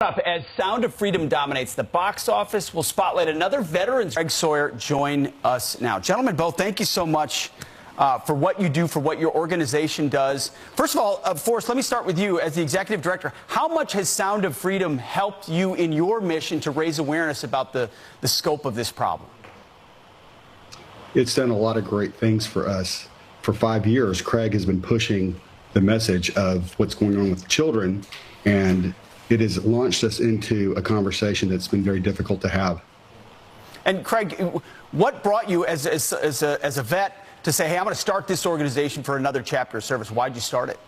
Up as Sound of Freedom dominates the box office, we'll spotlight another veteran. 𝐁𝐈𝐋𝐿 join us now. Gentlemen, both, thank you so much for what you do, for what your organization does. First of all, Forrest, let me start with you as the executive director. How much has Sound of Freedom helped you in your mission to raise awareness about the scope of this problem? It's done a lot of great things for us. For 5 years, Craig has been pushing the message of what's going on with children, and it has launched us into a conversation that's been very difficult to have. And Craig, what brought you as a vet to say, hey, I'm going to start this organization for another chapter of service? Why'd you start it?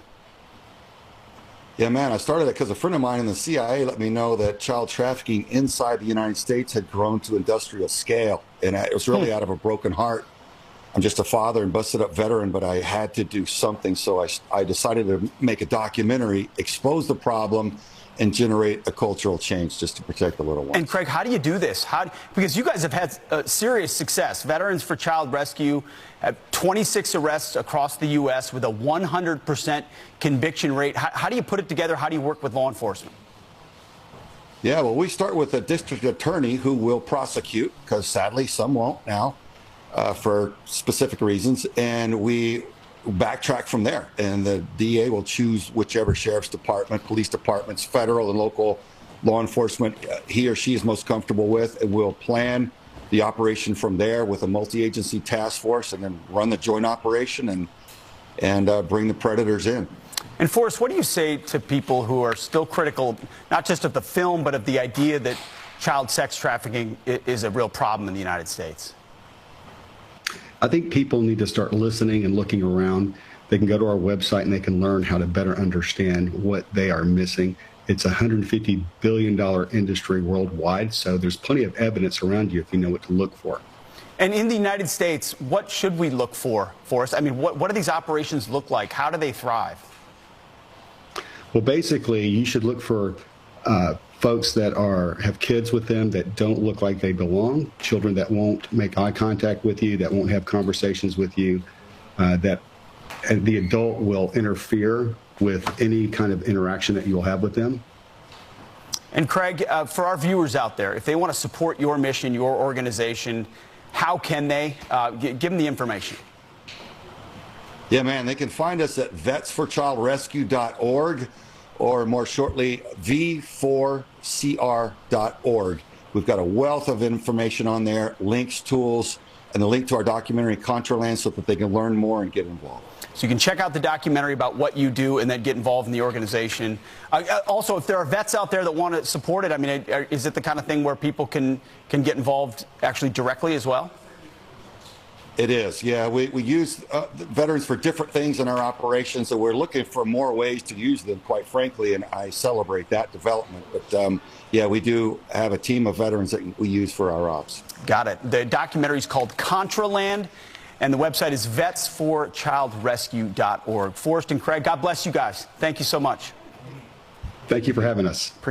Yeah, man, I started it because a friend of mine in the CIA let me know that child trafficking inside the United States had grown to industrial scale. And it was really out of a broken heart. I'm just a father and busted up veteran, but I had to do something. So I decided to make a documentary, expose the problem, and generate a cultural change just to protect the little ones. And Craig, how do you do this? Because you guys have had serious success. Veterans for Child Rescue have 26 arrests across the U.S. with a 100% conviction rate. How do you put it together? How do you work with law enforcement? Yeah, well, we start with a district attorney who will prosecute, because sadly some won't now for specific reasons, and we backtrack from there, and the DA will choose whichever sheriff's department, police departments, federal and local law enforcement he or she is most comfortable with, and we'll plan the operation from there with a multi-agency task force, and then run the joint operation and bring the predators in. And Forrest, what do you say to people who are still critical, not just of the film, but of the idea that child sex trafficking is a real problem in the United States? I think people need to start listening and looking around. They can go to our website and they can learn how to better understand what they are missing. It's a $150 billion industry worldwide, so there's plenty of evidence around you if you know what to look for. And in the United States, what should we look for us? I mean, what do these operations look like? How do they thrive? Well, basically, you should look for folks that have kids with them that don't look like they belong, children that won't make eye contact with you, that won't have conversations with you, that the adult will interfere with any kind of interaction that you'll have with them. And Craig, for our viewers out there, if they want to support your mission, your organization, how can they? Give them the information. Yeah, man, they can find us at vetsforchildrescue.org, or more shortly, v4cr.org. We've got a wealth of information on there, links, tools, and the link to our documentary, Contraland, so that they can learn more and get involved. So you can check out the documentary about what you do and then get involved in the organization. Also, if there are vets out there that want to support it, I mean, is it the kind of thing where people can get involved actually directly as well? It is, yeah. We use veterans for different things in our operations, so we're looking for more ways to use them, quite frankly, and I celebrate that development. But, yeah, we do have a team of veterans that we use for our ops. Got it. The documentary is called Contraland, and the website is vetsforchildrescue.org. Forrest and Craig, God bless you guys. Thank you so much. Thank you for having us. Appreciate it.